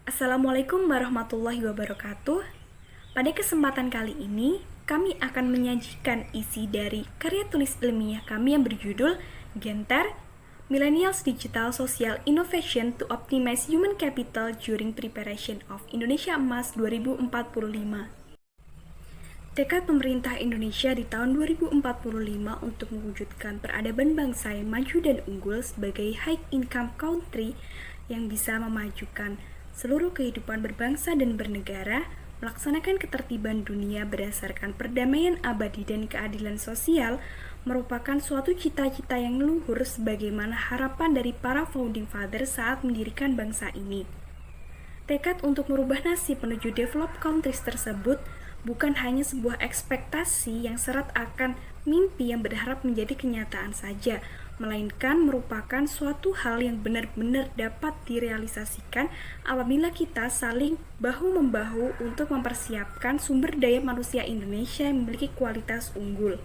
Assalamualaikum warahmatullahi wabarakatuh. Pada kesempatan kali ini, kami akan menyajikan isi dari karya tulis ilmiah kami yang berjudul Genter, Millennials Digital Social Innovation to Optimize Human Capital During Preparation of Indonesia Emas 2045. Tekad pemerintah Indonesia di tahun 2045 untuk mewujudkan peradaban bangsa yang maju dan unggul sebagai high income country yang bisa memajukan seluruh kehidupan berbangsa dan bernegara, melaksanakan ketertiban dunia berdasarkan perdamaian abadi dan keadilan sosial, merupakan suatu cita-cita yang luhur sebagaimana harapan dari para founding fathers saat mendirikan bangsa ini. Tekad untuk merubah nasib menuju developed countries tersebut bukan hanya sebuah ekspektasi yang syarat akan mimpi yang berharap menjadi kenyataan saja, melainkan merupakan suatu hal yang benar-benar dapat direalisasikan apabila kita saling bahu-membahu untuk mempersiapkan sumber daya manusia Indonesia yang memiliki kualitas unggul.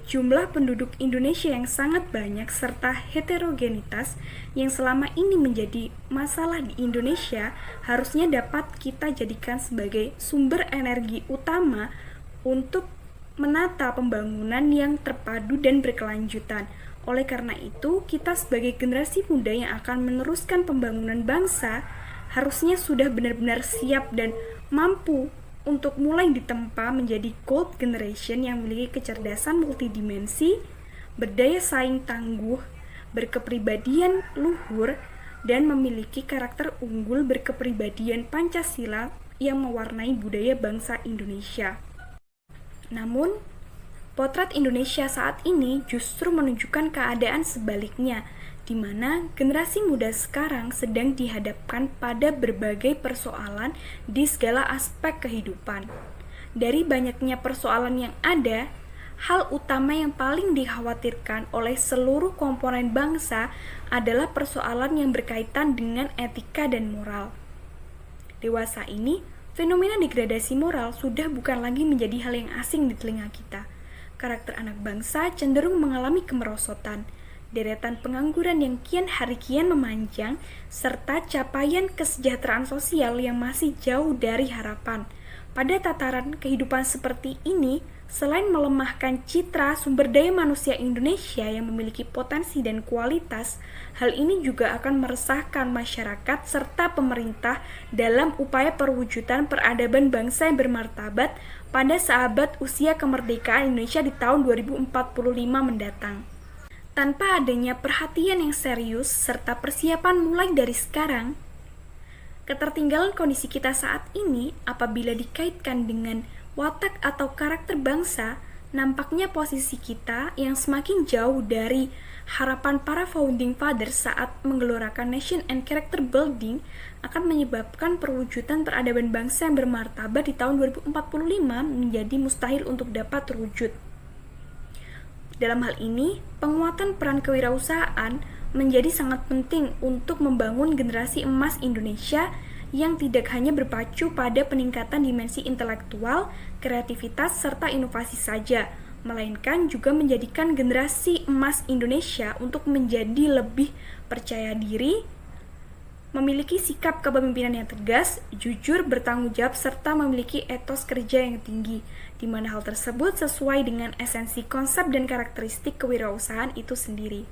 Jumlah penduduk Indonesia yang sangat banyak serta heterogenitas yang selama ini menjadi masalah di Indonesia harusnya dapat kita jadikan sebagai sumber energi utama untuk menata pembangunan yang terpadu dan berkelanjutan. Oleh karena itu, kita sebagai generasi muda yang akan meneruskan pembangunan bangsa harusnya sudah benar-benar siap dan mampu untuk mulai ditempa menjadi gold generation yang memiliki kecerdasan multidimensi, berdaya saing tangguh, berkepribadian luhur, dan memiliki karakter unggul berkepribadian Pancasila yang mewarnai budaya bangsa Indonesia. Namun, potret Indonesia saat ini justru menunjukkan keadaan sebaliknya, di mana generasi muda sekarang sedang dihadapkan pada berbagai persoalan di segala aspek kehidupan. Dari banyaknya persoalan yang ada, hal utama yang paling dikhawatirkan oleh seluruh komponen bangsa adalah persoalan yang berkaitan dengan etika dan moral. Dewasa ini, fenomena degradasi moral sudah bukan lagi menjadi hal yang asing di telinga kita. Karakter anak bangsa cenderung mengalami kemerosotan, deretan pengangguran yang kian hari kian memanjang, serta capaian kesejahteraan sosial yang masih jauh dari harapan. Pada tataran kehidupan seperti ini, selain melemahkan citra sumber daya manusia Indonesia yang memiliki potensi dan kualitas, hal ini juga akan meresahkan masyarakat serta pemerintah dalam upaya perwujudan peradaban bangsa yang bermartabat pada sahabat usia kemerdekaan Indonesia di tahun 2045 mendatang. Tanpa adanya perhatian yang serius serta persiapan mulai dari sekarang, ketertinggalan kondisi kita saat ini apabila dikaitkan dengan watak atau karakter bangsa, nampaknya posisi kita yang semakin jauh dari harapan para founding fathers saat menggelorakan nation and character building akan menyebabkan perwujudan peradaban bangsa yang bermartabat di tahun 2045 menjadi mustahil untuk dapat terwujud. Dalam hal ini, penguatan peran kewirausahaan menjadi sangat penting untuk membangun generasi emas Indonesia yang tidak hanya berpacu pada peningkatan dimensi intelektual, kreativitas, serta inovasi saja, melainkan juga menjadikan generasi emas Indonesia untuk menjadi lebih percaya diri, memiliki sikap kepemimpinan yang tegas, jujur, bertanggung jawab, serta memiliki etos kerja yang tinggi, di mana hal tersebut sesuai dengan esensi konsep dan karakteristik kewirausahaan itu sendiri.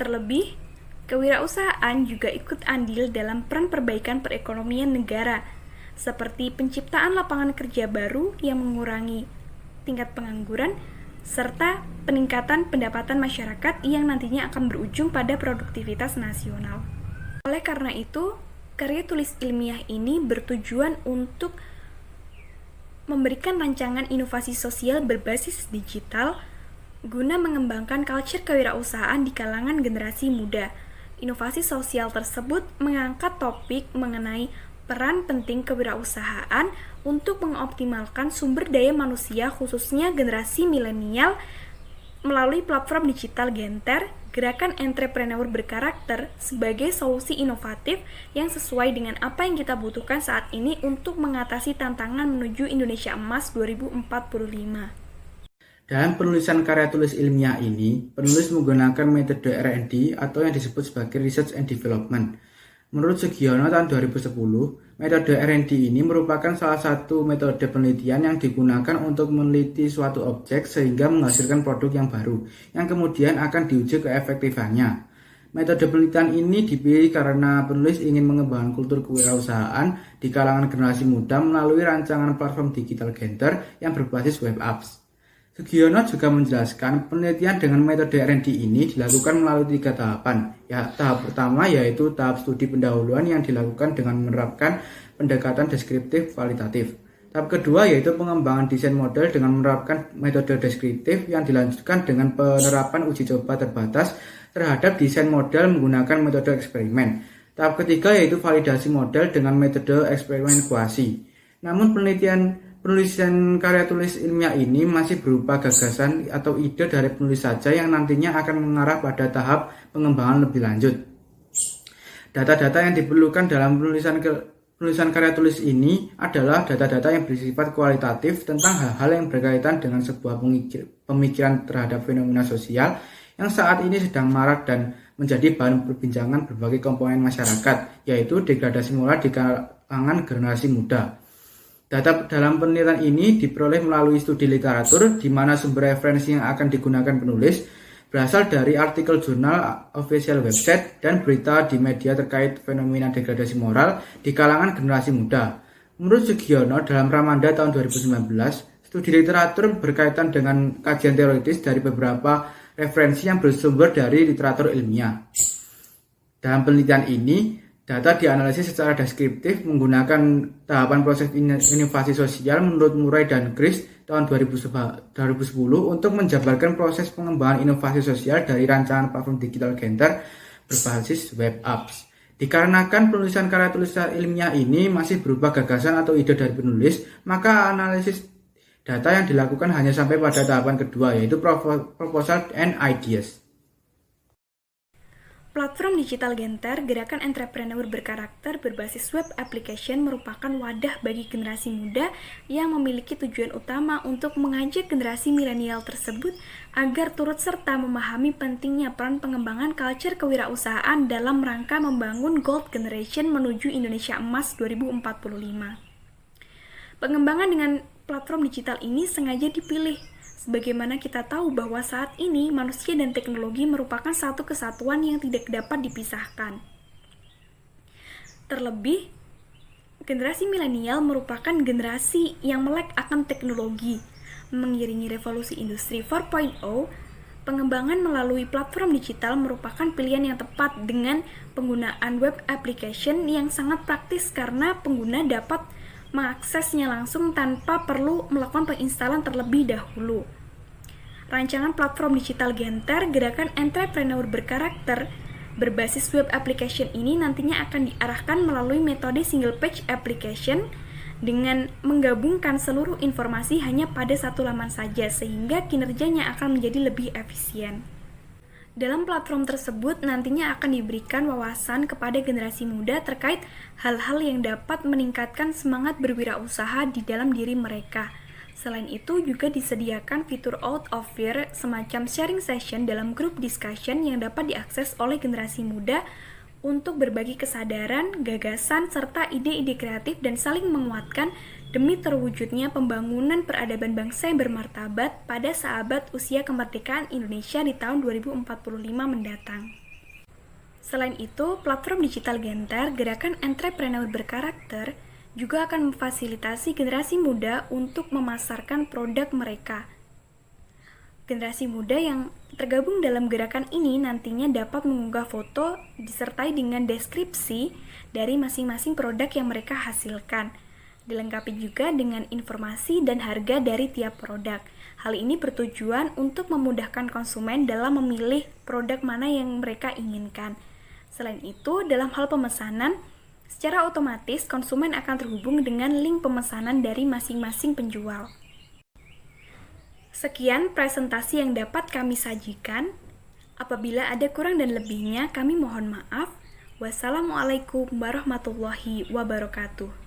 Terlebih, kewirausahaan juga ikut andil dalam peran perbaikan perekonomian negara, seperti penciptaan lapangan kerja baru yang mengurangi tingkat pengangguran, serta peningkatan pendapatan masyarakat yang nantinya akan berujung pada produktivitas nasional. Oleh karena itu, karya tulis ilmiah ini bertujuan untuk memberikan rancangan inovasi sosial berbasis digital guna mengembangkan culture kewirausahaan di kalangan generasi muda. Inovasi sosial tersebut mengangkat topik mengenai peran penting kewirausahaan untuk mengoptimalkan sumber daya manusia khususnya generasi milenial melalui platform digital Genter, gerakan entrepreneur berkarakter sebagai solusi inovatif yang sesuai dengan apa yang kita butuhkan saat ini untuk mengatasi tantangan menuju Indonesia Emas 2045. Dalam penulisan karya tulis ilmiah ini, penulis menggunakan metode R&D atau yang disebut sebagai Research and Development Menurut Sugiono tahun 2010, metode R&D ini merupakan salah satu metode penelitian yang digunakan untuk meneliti suatu objek sehingga menghasilkan produk yang baru, yang kemudian akan diuji keefektifannya. Metode penelitian ini dipilih karena penulis ingin mengembangkan kultur kewirausahaan di kalangan generasi muda melalui rancangan platform digital Genter yang berbasis web apps. Sugiono juga menjelaskan penelitian dengan metode R&D ini dilakukan melalui 3 tahapan. Tahap pertama yaitu tahap studi pendahuluan yang dilakukan dengan menerapkan pendekatan deskriptif kualitatif. Tahap kedua yaitu pengembangan desain model dengan menerapkan metode deskriptif yang dilanjutkan dengan penerapan uji coba terbatas terhadap desain model menggunakan metode eksperimen. Tahap ketiga yaitu validasi model dengan metode eksperimen kuasi. Namun penulisan karya tulis ilmiah ini masih berupa gagasan atau ide dari penulis saja yang nantinya akan mengarah pada tahap pengembangan lebih lanjut. Data-data yang diperlukan dalam penulisan karya tulis ini adalah data-data yang bersifat kualitatif tentang hal-hal yang berkaitan dengan sebuah pemikiran terhadap fenomena sosial yang saat ini sedang marak dan menjadi bahan perbincangan berbagai komponen masyarakat, yaitu degradasi moral di kalangan generasi muda. Data dalam penelitian ini diperoleh melalui studi literatur, di mana sumber referensi yang akan digunakan penulis berasal dari artikel jurnal, official website, dan berita di media terkait fenomena degradasi moral di kalangan generasi muda. Menurut Sugiono, dalam Ramanda tahun 2019, studi literatur berkaitan dengan kajian teoritis dari beberapa referensi yang bersumber dari literatur ilmiah. Dalam penelitian ini, data dianalisis secara deskriptif menggunakan tahapan proses inovasi sosial menurut Murray dan Chris tahun 2010 untuk menjabarkan proses pengembangan inovasi sosial dari rancangan platform digital Genter berbasis web apps. Dikarenakan penulisan karya tulis ilmiah ini masih berupa gagasan atau ide dari penulis, maka analisis data yang dilakukan hanya sampai pada tahapan kedua, yaitu proposal and ideas. Platform digital Genter, gerakan entrepreneur berkarakter berbasis web application merupakan wadah bagi generasi muda yang memiliki tujuan utama untuk mengajak generasi milenial tersebut agar turut serta memahami pentingnya peran pengembangan culture kewirausahaan dalam rangka membangun Gold Generation menuju Indonesia Emas 2045. Pengembangan dengan platform digital ini sengaja dipilih sebagaimana kita tahu bahwa saat ini manusia dan teknologi merupakan satu kesatuan yang tidak dapat dipisahkan. Terlebih, generasi milenial merupakan generasi yang melek akan teknologi. Mengiringi revolusi industri 4.0, pengembangan melalui platform digital merupakan pilihan yang tepat dengan penggunaan web application yang sangat praktis karena pengguna dapat mengaksesnya langsung tanpa perlu melakukan penginstalan terlebih dahulu. Rancangan platform digital Genter, gerakan entrepreneur berkarakter berbasis web application ini nantinya akan diarahkan melalui metode single page application dengan menggabungkan seluruh informasi hanya pada satu laman saja sehingga kinerjanya akan menjadi lebih efisien. Dalam platform tersebut nantinya akan diberikan wawasan kepada generasi muda terkait hal-hal yang dapat meningkatkan semangat berwirausaha di dalam diri mereka. Selain itu juga disediakan fitur out of fear semacam sharing session dalam grup discussion yang dapat diakses oleh generasi muda untuk berbagi kesadaran, gagasan, serta ide-ide kreatif dan saling menguatkan demi terwujudnya pembangunan peradaban bangsa yang bermartabat pada sahabat usia kemerdekaan Indonesia di tahun 2045 mendatang. Selain itu, platform digital Genter, gerakan entrepreneur berkarakter, juga akan memfasilitasi generasi muda untuk memasarkan produk mereka. Generasi muda yang tergabung dalam gerakan ini nantinya dapat mengunggah foto disertai dengan deskripsi dari masing-masing produk yang mereka hasilkan. Dilengkapi juga dengan informasi dan harga dari tiap produk. Hal ini bertujuan untuk memudahkan konsumen dalam memilih produk mana yang mereka inginkan. Selain itu, dalam hal pemesanan, secara otomatis konsumen akan terhubung dengan link pemesanan dari masing-masing penjual. Sekian presentasi yang dapat kami sajikan. Apabila ada kurang dan lebihnya, kami mohon maaf. Wassalamualaikum warahmatullahi wabarakatuh.